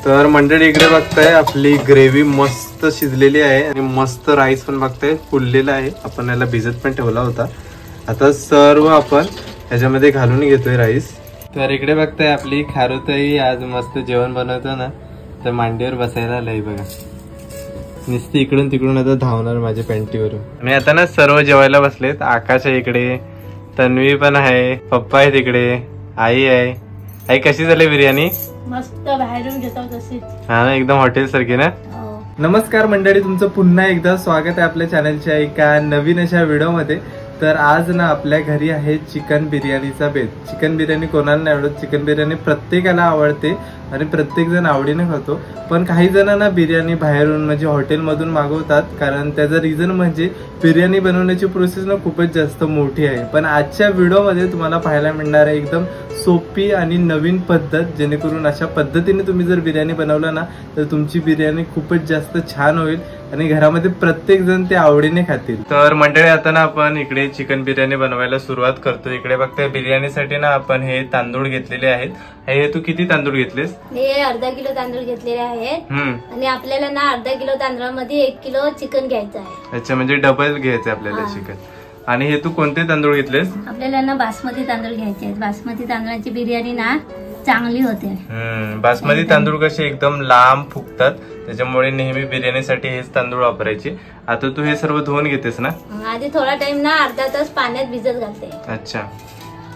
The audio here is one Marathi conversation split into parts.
तर मंडळी इकडे बघताय आपली ग्रेव्ही मस्त शिजलेली आहे आणि मस्त राईस पण बघताय फुललेला आहे. आपण याला भिजत पण ठेवला होता. आता सर्व आपण ह्याच्यामध्ये घालून घेतोय राईस. तर इकडे बघताय आपली खारुताई आज मस्त जेवण बनवतो ना, तर मांडीवर बसायला आलाय बघा. नुसती इकडून तिकडून आता धावणार माझ्या पॅन्टीवरून. आणि आता ना सर्व जेवायला बसलेत. आकाश आहे इकडे, तन्वी पण आहे, पप्पा आहे तिकडे, आई आहे. आई कशी झाली बिर्याणी? मस्त बाहेरून घेतो तशी. हा ना, एकदम हॉटेल सारखी ना. नमस्कार मंडळी, तुमचं पुन्हा एकदा स्वागत आहे आपल्या चॅनलच्या एका नवीन अशा व्हिडिओमध्ये. तर आज ना आपल्या घरी आहे चिकन बिर्याणीचा बेत. चिकन बिर्याणी कोणाला नाही आवडत? चिकन बिर्याणी प्रत्येकाला आवडते आणि प्रत्येक जण आवडीने खातो. पण काही जणांना बिर्याणी बाहेरून म्हणजे हॉटेलमधून मागवतात, कारण त्याचं रिझन म्हणजे बिर्याणी बनवण्याची प्रोसेस ना खूपच जास्त मोठी आहे. पण आजच्या व्हिडिओमध्ये तुम्हाला पाहायला मिळणार आहे एकदम सोपी आणि नवीन पद्धत, जेणेकरून अशा पद्धतीने तुम्ही जर बिर्याणी बनवलं ना तर तुमची बिर्याणी खूपच जास्त छान होईल आणि घरामध्ये प्रत्येक जण ते आवडीने खातील. तर मंडळी आता ना आपण इकडे चिकन बिर्याणी बनवायला सुरुवात करतो. इकडे बघताय बिर्याणीसाठी ना आपण हे तांदूळ घेतलेले आहेत. हे तू किती तांदूळ घेतलेस? हे अर्धा किलो तांदूळ घेतलेले आहेत आणि आपल्याला ना अर्धा किलो तांदळामध्ये 1 किलो चिकन घ्यायचं आहे. अच्छा, म्हणजे डबल घ्यायचं आपल्याला चिकन. आणि हे तू कोणते तांदूळ घेतलेस? आपल्याला ना बासमती तांदूळ घ्यायचे आहेत. बासमती तांदळाची बिर्याणी ना चांगली होते. बासमती तांदूळ कसे एकदम लांब फुगतात, त्याच्यामुळे नेहमी बिर्याणीसाठी हेच तांदूळ वापरायचे. आता तू हे सर्व धुवून घेतेस ना? आधी थोडा टाइम ना अर्धा तास पाण्यात भिजत घालते. अच्छा,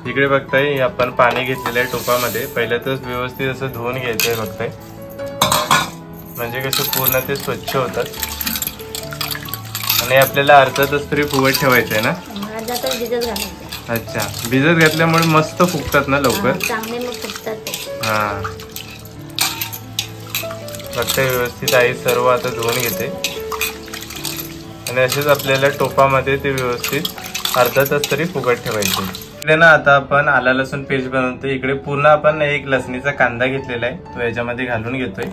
इकडे बघताय आपण पाणी घेतलेलं आहे टोपामध्ये. पहिलं तर व्यवस्थित असं धुवून घ्यायचंय बघताय, म्हणजे कसं पूर्ण ते स्वच्छ होतात. आणि आपल्याला अर्धा तास तरी फुगत ठेवायचंय ना? अर्धा तास भिजत घालायचं. अच्छा, भिजत घातल्यामुळे मस्त फुगतात ना लवकर? चांगले मग फुगतात. हा, बघताय व्यवस्थित आई सर्व आता धुवून घेते आणि असेच आपल्याला टोपामध्ये ते व्यवस्थित अर्धा तास तरी फुगत ठेवायचे. इकडे ना आता आपण आला लसूण पेस्ट बनवतो. इकडे पूर्ण आपण एक लसणीचा कांदा घेतलेला आहे, तो याच्यामध्ये घालून घेतोय.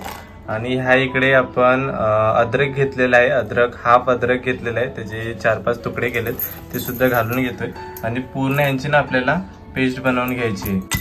आणि ह्या इकडे आपण अद्रक घेतलेला आहे. अद्रक हाफ अद्रक घेतलेला आहे, त्याचे 4-5 तुकडे केलेत, ते सुद्धा घालून घेतोय. आणि पूर्ण यांची ना आपल्याला पेस्ट बनवून घ्यायची आहे.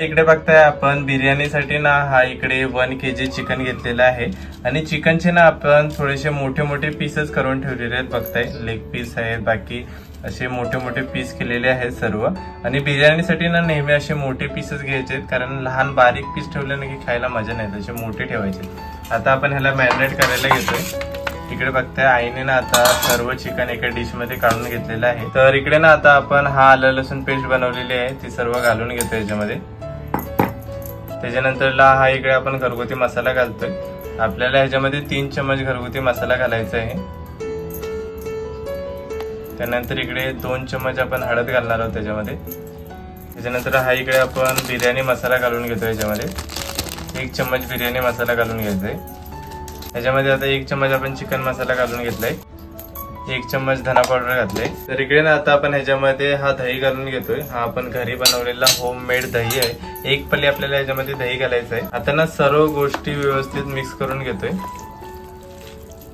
इकडे बघताय आपण बिर्याणीसाठी ना हा इकडे 1 kg चिकन घेतलेला आहे. आणि चिकनचे ना आपण थोडेसे मोठे मोठे पीसेस करून ठेवलेले आहेत. बघताय लेग पीस आहेत, बाकी असे मोठे मोठे पीस केलेले आहेत सर्व. आणि बिर्याणीसाठी ना नेहमी असे मोठे पीसेस घ्यायचे आहेत, कारण लहान बारीक पीस ठेवले ना की खायला मजा नाही, तसे मोठे ठेवायचे. आता आपण ह्याला मॅरिनेट करायला घेतोय. इकडे बघताय आईने ना आता सर्व चिकन एका डिश मध्ये काढून घेतलेलं आहे. तर इकडे ना आता आपण हा आलं लसूण पेस्ट बनवलेली आहे, ती सर्व घालून घेतोय याच्यामध्ये. त्याच्यानंतर हा इकडे आपण घरगुती मसाला घालतोय. आपल्याला ह्याच्यामध्ये 3 चमच घरगुती मसाला घालायचा आहे. त्यानंतर इकडे 2 चमच आपण हळद घालणार आहोत त्याच्यामध्ये. त्याच्यानंतर हा इकडे आपण बिर्याणी मसाला घालून घेतोय. याच्यामध्ये 1 चमच बिर्याणी मसाला घालून घ्यायचा आहे. ह्याच्यामध्ये आता 1 चमच आपण चिकन मसाला घालून घेतलाय. 1 चमच धना पावडर घातलाय. तर इकडे ना आता आपण ह्याच्यामध्ये हा दही घालून घेतोय. हा आपण घरी बनवलेला होममेड दही आहे. 1 पल्ली आपल्याला ह्याच्यामध्ये दही घालायचं आहे. आता ना सर्व गोष्टी व्यवस्थित मिक्स करून घेतोय.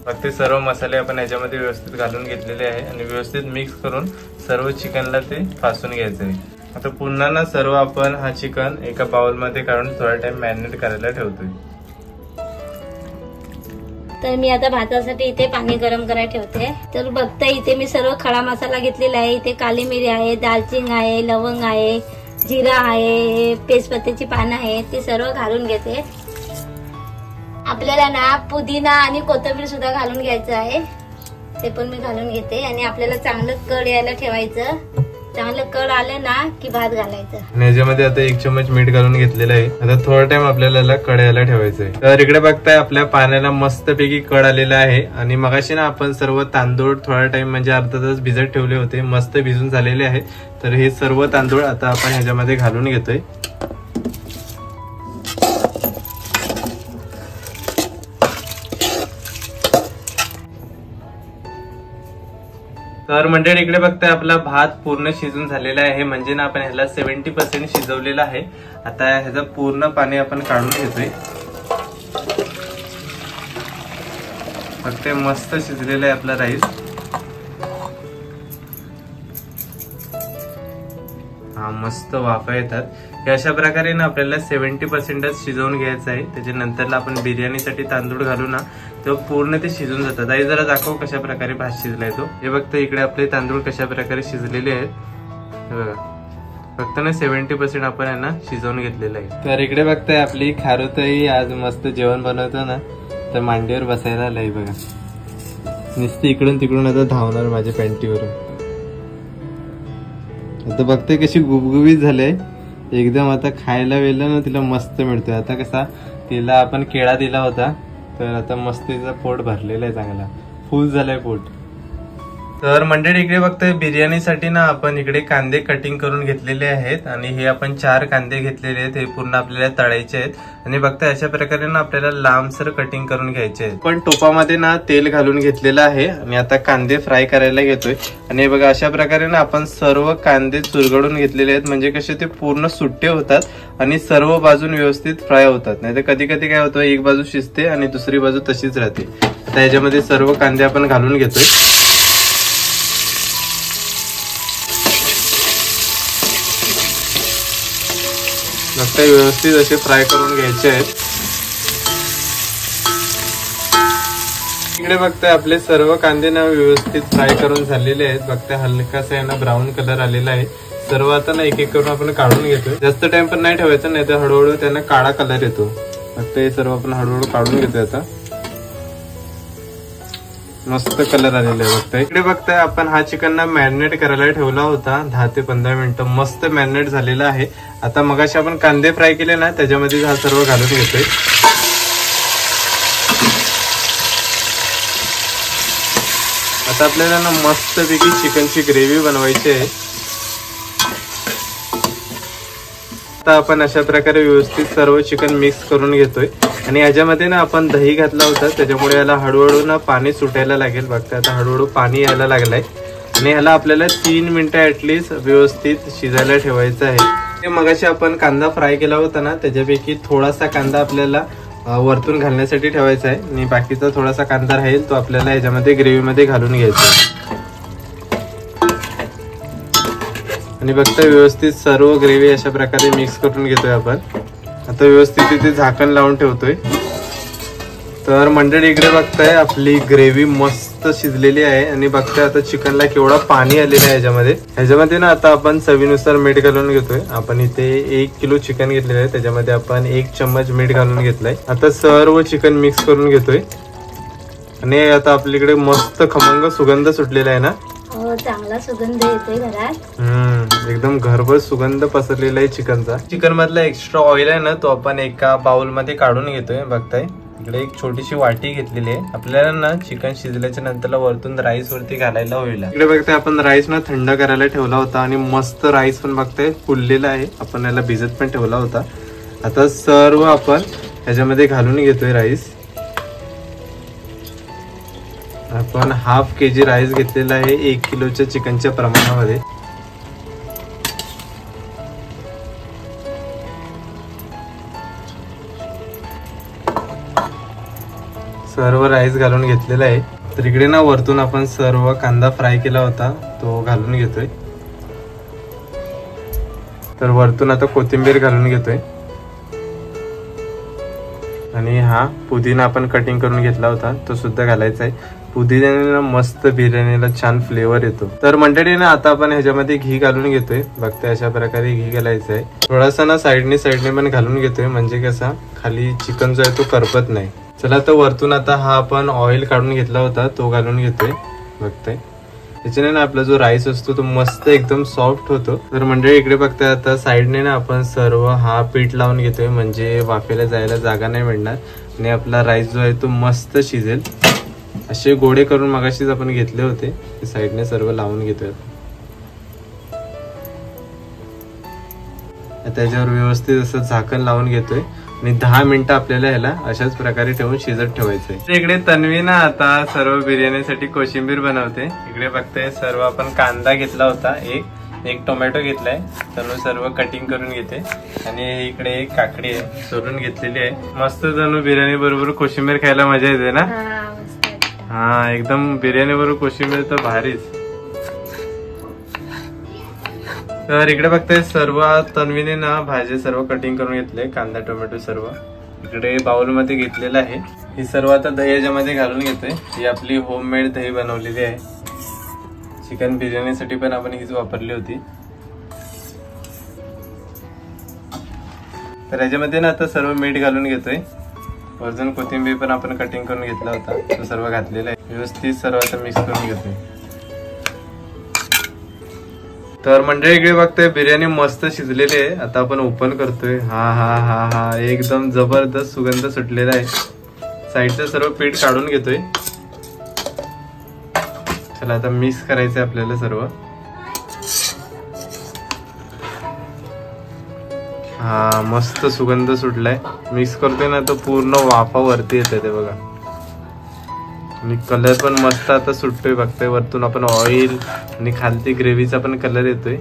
फक्त सर्व मसाले आपण ह्याच्यामध्ये व्यवस्थित घालून घेतलेले आहे आणि व्यवस्थित मिक्स करून सर्व चिकनला ते फासून घ्यायचं आहे. आता पुन्हा ना सर्व आपण हा चिकन एका बाउलमध्ये काढून थोडा टाइम मॅरिनेट करायला ठेवतोय. तर मी आता भातासाठी इथे पाणी गरम करायला ठेवते. तर बघता इथे मी सर्व खडा मसाला घेतलेला आहे. इथे काली मिरी आहे, दालचिनी आहे, लवंग आहे, जिरा आहे, तेजपत्त्याची पानं आहे, ती सर्व घालून घेते. आपल्याला ना पुदिना आणि कोथिंबीर सुद्धा घालून घ्यायचं आहे, ते पण मी घालून घेते. आणि आपल्याला चांगलं कड यायला ठेवायचं. चांगलं कड आलं ना की भात घालायचं. आणि याच्यामध्ये आता 1 चमच मीठ घालून घेतलेलं आहे. आता थोडा टाइम आपल्याला कड यायला ठेवायचं आहे. तर इकडे बघताय आपल्या पाण्याला मस्तपैकी कड आलेला आहे. आणि मगाशी ना आपण सर्व तांदूळ थोडा टाइम म्हणजे अर्धा तास भिजत ठेवले होते, मस्त भिजून झालेले आहे. तर हे सर्व तांदूळ आता आपण ह्याच्यामध्ये घालून घेतोय. तर मंडळी इकडे बघताय आपला भात पूर्ण शिजून झालेला आहे, म्हणजे ना आपण ह्याला 70% शिजवलेला आहे. आता ह्याचं पूर्ण पाणी आपण काढून घेतोय. फक्त मस्त शिजलेला आहे आपला राईस. हा मस्त वाफा येतात. हे अशा प्रकारे ना आपल्याला 70% शिजवून घ्यायचं आहे. त्याच्यानंतर आपण बिर्याणीसाठी तांदूळ घालू ना तेव्हा पूर्ण ते शिजून जातात. आई जरा दाखव कशा प्रकारे भात शिजलाय तो. हे बघता इकडे आपले तांदूळ कशा प्रकारे शिजलेले आहेत. हे बघा फक्त ना 70% आपण यांना शिजवून घेतलेलं आहे. तर इकडे बघताय आपली खारुताई आज मस्त जेवण बनवतो ना तर मांडीवर बसायला आलाय बघा. नुसती इकडून तिकडून आता धावणार माझ्या पॅन्टीवरून. आता बघते कशी गुबगुबीत झाले एकदम. आता खायला वेळेला ना तिला मस्त मिळतोय. आता कसा तिला आपण केळा दिला होता तर आता मस्त तिचा पोट भरलेला आहे, चांगला फुल झालाय पोट. तर मंडळी इकडे बघतोय बिर्याणीसाठी ना आपण इकडे कांदे कटिंग करून घेतलेले आहेत आणि हे आपण 4 कांदे घेतलेले आहेत. हे पूर्ण आपल्याला तळायचे आहेत आणि बघताय अशा प्रकारे ना आपल्याला लांबसर कटिंग करून घ्यायचे आहेत. पण टोपामध्ये ना तेल घालून घेतलेलं आहे आणि आता कांदे फ्राय करायला घेतोय. आणि बघा अशा प्रकारे ना आपण सर्व कांदे चुरगडून घेतलेले आहेत म्हणजे कसे ते पूर्ण सुट्टे होतात आणि सर्व बाजून व्यवस्थित फ्राय होतात. नाही तर कधी कधी काय होतं एक बाजू शिजते आणि दुसरी बाजू तशीच राहते. आता याच्यामध्ये सर्व कांदे आपण घालून घेतोय. मस्त व्यवस्थित असे फ्राय करून घ्यायचे आहेत. इकडे बघताय आपले सर्व कांदे ना व्यवस्थित फ्राय करून झालेले आहेत. बघताय हलकासा आहे ना ब्राऊन कलर आलेला आहे. सर्व आता ना एक एक करून आपण काढून घेतोय. जास्त टाइम पण नाही ठेवायचं नाही तर हळूहळू त्यांना काळा कलर येतो. फक्त हे सर्व आपण हळूहळू काढून घेतोय. आता मस्त कलर आलेला आहे बघताय. इकडे बघताय आपण हा चिकन ना मॅरिनेट करायला ठेवला होता 10 ते 15 मिनिटं. मस्त मॅरिनेट झालेला आहे. आता मगाशी आपण कांदे फ्राय केले ना त्याच्यामध्ये हा सर्व घालून घेतोय. आता आपल्याला ना मस्तपैकी चिकनची ग्रेव्ही बनवायची आहे. आता आपण अशा प्रकारे व्यवस्थित सर्व चिकन मिक्स करून घेतोय आणि याच्यामध्ये ना आपण दही घातला होता त्याच्यामुळे याला हळूहळू ना पाणी सुटायला लागेल. बघता आता हळूहळू पाणी यायला लागलंय आणि याला आपल्याला 3 मिनिटं ऍटलीस्ट व्यवस्थित शिजायला ठेवायचं आहे. मगाशी आपण कांदा फ्राय केला होता ना त्याच्यापैकी थोडासा कांदा आपल्याला वरतून घालण्यासाठी ठेवायचा आहे आणि बाकीचा थोडासा कांदा राहील तो आपल्याला याच्यामध्ये ग्रेव्हीमध्ये घालून घ्यायचा आहे. आणि बघता व्यवस्थित सर्व ग्रेव्ही अशा प्रकारे मिक्स करून घेतोय आपण. आता व्यवस्थित तिथे झाकण लावून ठेवतोय. तर मंडळी इकडे बघताय आपली ग्रेव्ही मस्त शिजलेली आहे आणि बघताय आता चिकनला केवढा पाणी आलेलं आहे ह्याच्यामध्ये ना आता आपण चवीनुसार मीठ घालून घेतोय. आपण इथे 1 किलो चिकन घेतलेलं आहे त्याच्यामध्ये आपण 1 चम्मच मीठ घालून घेतलंय. आता सर्व चिकन मिक्स करून घेतोय आणि आता आपल्याकडे मस्त खमंग सुगंध सुटलेला आहे ना. चांगला सुगंध येतोय घरात. एकदम घरभर सुगंध पसरलेला आहे चिकनचा. चिकन मधला एक्स्ट्रा ऑइल आहे ना तो आपण एका बाउल मध्ये काढून घेतोय. बघताय इकडे एक छोटीशी वाटी घेतलेली आहे. आपल्याला ना चिकन शिजल्याच्या नंतर वरतून राईस वरती घालायला होईल. इकडे बघताय आपण राईस ना थंड करायला ठेवला होता आणि मस्त राईस पण बघताय फुललेला आहे. आपण याला भिजत पण ठेवला होता. आता सर्व आपण ह्याच्यामध्ये घालून घेतोय राईस. आपण ½ kg राईस घेतलेला आहे 1 किलोच्या चिकनच्या प्रमाणामध्ये. सर्व राईस घालून घेतलेला आहे. तर इकडे ना वरतून आपण सर्व कांदा फ्राय केला होता तो घालून घेतोय. तर वरतून आता कोथिंबीर घालून घेतोय आणि हा पुदिना आपण कटिंग करून घेतला होता तो सुद्धा घालायचा आहे. पुदिन्याने मस्त बिर्याणीला छान फ्लेवर येतो. तर मंडळी ना आता आपण ह्याच्यामध्ये घी घालून घेतोय. बघते अशा प्रकारे घी घालायचं आहे. थोडासा ना साईडने पण घालून घेतोय म्हणजे कसा खाली चिकन जो आहे तो करपत नाही. चला तर वरतून आता हा आपण ऑइल काढून घेतला होता तो घालून घेतोय. बघताय त्याच्याने ना आपला जो राईस असतो तो मस्त एकदम सॉफ्ट होतो. तर मंडळी इकडे बघताय आता साईडने ना आपण सर्व हा पीठ लावून घेतोय म्हणजे वाफेला जायला जागा नाही मिळणार आणि आपला राईस जो आहे तो मस्त शिजेल. असे गोळे करून मगाशीच आपण घेतले होते साईडने सर्व लावून घेतोय. त्याच्यावर व्यवस्थित असं झाकण लावून घेतोय आणि 10 मिनिटं आपल्याला ह्याला अशाच प्रकारे ठेवून शिजत ठेवायचंय. इकडे तन्वी ना आता सर्व बिर्याणीसाठी कोशिंबीर बनवते. इकडे बघताय सर्व आपण कांदा घेतला होता एक टोमॅटो घेतलाय. तनू सर्व कटिंग करून घेते आणि इकडे एक काकडी आहे सोलून घेतलेली आहे. मस्त तनू बिर्याणी बरोबर कोशिंबीर खायला मजा येते ना. हा एकदम बिर्याणी बरोबर कोशिंबीर तर भारीच. तर इकडे बघताय सर्व तन्वीने ना भाजी सर्व कटिंग करून घेतले, कांदा टोमॅटो सर्व इकडे बाउल मध्ये घेतलेलं आहे. ही सर्व आता दही याच्यामध्ये घालून घेतोय. ही आपली होममेड दही बनवलेली आहे. चिकन बिर्याणीसाठी पण आपण हीच वापरली होती. तर याच्यामध्ये ना आता सर्व मीठ घालून घेतोय. वरून कोथिंबीर पण आपण कटिंग करून घेतला होता, तो सर्व घातलेला आहे. व्यवस्थित सर्व आता मिक्स करून घेतोय. तर मंडळी इकडे बघतोय बिर्याणी मस्त शिजलेली आहे. आता आपण ओपन करतोय. हा हा हा हा एकदम जबरदस्त सुगंध सुटलेला आहे. साईडचं सर्व पीठ काढून घेतोय. चला आता मिक्स करायचंय आपल्याला सर्व. हा मस्त सुगंध सुटलाय. मिक्स करतोय ना, तो पूर्ण वाफा वरती येते ते बघा. आणि कलर पण मस्त आता सुटतोय. बघतोय वरतून आपण ऑइल आणि खालती ग्रेव्हीचा पण कलर येतोय.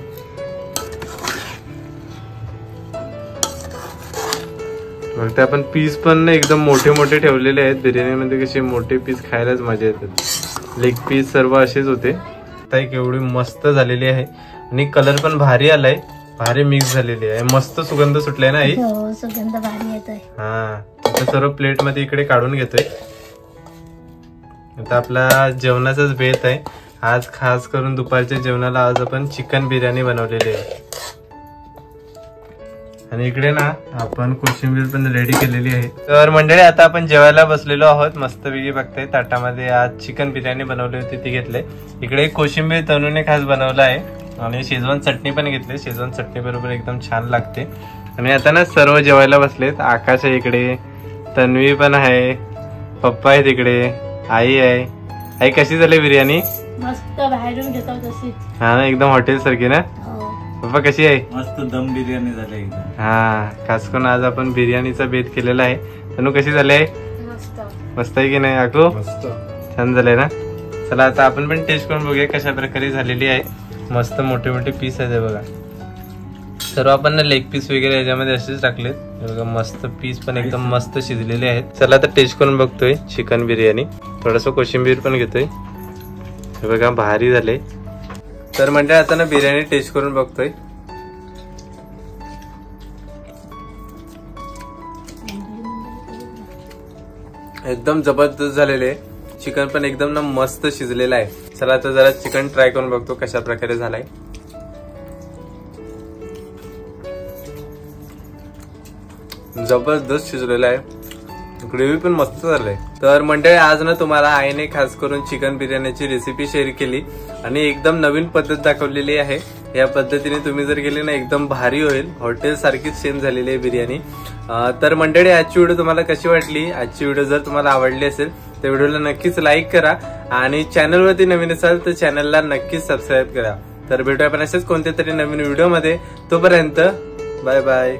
बघतोय आपण पीस पण एकदम मोठे मोठे ठेवलेले आहेत. बिर्याणीमध्ये कसे मोठे पीस खायलाच मजा येतात. लेग पीस सर्व असेच होते. आता एक एवढी मस्त झालेली आहे आणि कलर पण भारी आलाय, भारी मिक्स झालेली आहे. मस्त सुगंध सुटलाय ना आई. हो सुगंध भारी येतोय. हा आता सर्व प्लेट मध्ये इकडे काढून घेतोय. आता आपला जेवणाचाच बेत आहे आज. खास करून दुपारच्या जेवणाला आज आपण चिकन बिर्याणी बनवलेली आहे. आणि इकडे ना आपण कोशिंबीर पण रेडी केलेली आहे. तर मंडळी आता आपण जेवायला बसलेलो आहोत. मस्तपैकी बघताय ताटामध्ये आज चिकन बिर्याणी बनवली होती ती घेतले. इकडे कोशिंबीर तनूने खास बनवला आहे आणि शेजवान चटणी पण घेतली. शेजवान चटणी बरोबर एकदम छान लागते. आणि आता ना सर्व जेवायला बसलेत. आकाश आहे इकडे, तन्वी पण आहे, पप्पा आहे तिकडे, आई आहे. आई कशी झाली बिर्याणी? मस्त बाहेरून घेतो तशीच. हा ना एकदम हॉटेल सारखी ना. पप्पा कशी आहे? मस्त दम बिर्याणी झाली एकदम. हा खास करून आज आपण बिर्याणीचा बेत केलेला आहे. तनु कशी झाली आहे? मस्त आहे की नाही आकू? छान झालंय ना. चला आता आपण पण टेस्ट करून बघूया कशा प्रकारे झालेली आहे. मस्त मोठे मोठे पीस आहे बघा. सर्व आपण ना लेग पीस वगैरे याच्यामध्ये असेच टाकलेत बघा. मस्त पीस पण एकदम मस्त शिजलेले आहेत. चला आता टेस्ट करून बघतोय चिकन बिर्याणी. थोडस कोशिंबीर पण घेतोय. हे बघा भारी झाले. तर म्हणजे आता ना बिर्याणी टेस्ट करून बघतोय. एकदम जबरदस्त झालेले. चिकन पण एकदम ना मस्त शिजलेलं आहे. चला आता जरा चिकन ट्राय करून बघतो कशा प्रकारे झालाय. जबरदस्त शिजलेला आहे. ग्रेव्ही पण मस्त झालंय. तर मंडळी आज ना तुम्हाला आईने खास करून चिकन बिर्याणीची रेसिपी शेअर केली आणि एकदम नवीन पद्धत दाखवलेली आहे. या पद्धतीने तुम्ही जर केली ना एकदम भारी होईल. हॉटेल सारखीच सेम झालेली आहे बिर्याणी. तर मंडळी आजची व्हिडिओ तुम्हाला कशी वाटली? आजची व्हिडिओ जर तुम्हाला आवडली असेल तर व्हिडिओला नक्कीच लाईक करा आणि चॅनलवरती नवीन असाल तर चॅनलला नक्कीच सबस्क्राईब करा. तर भेटूया आपण असेच कोणत्या तरी नवीन व्हिडिओ मध्ये. तोपर्यंत बाय बाय.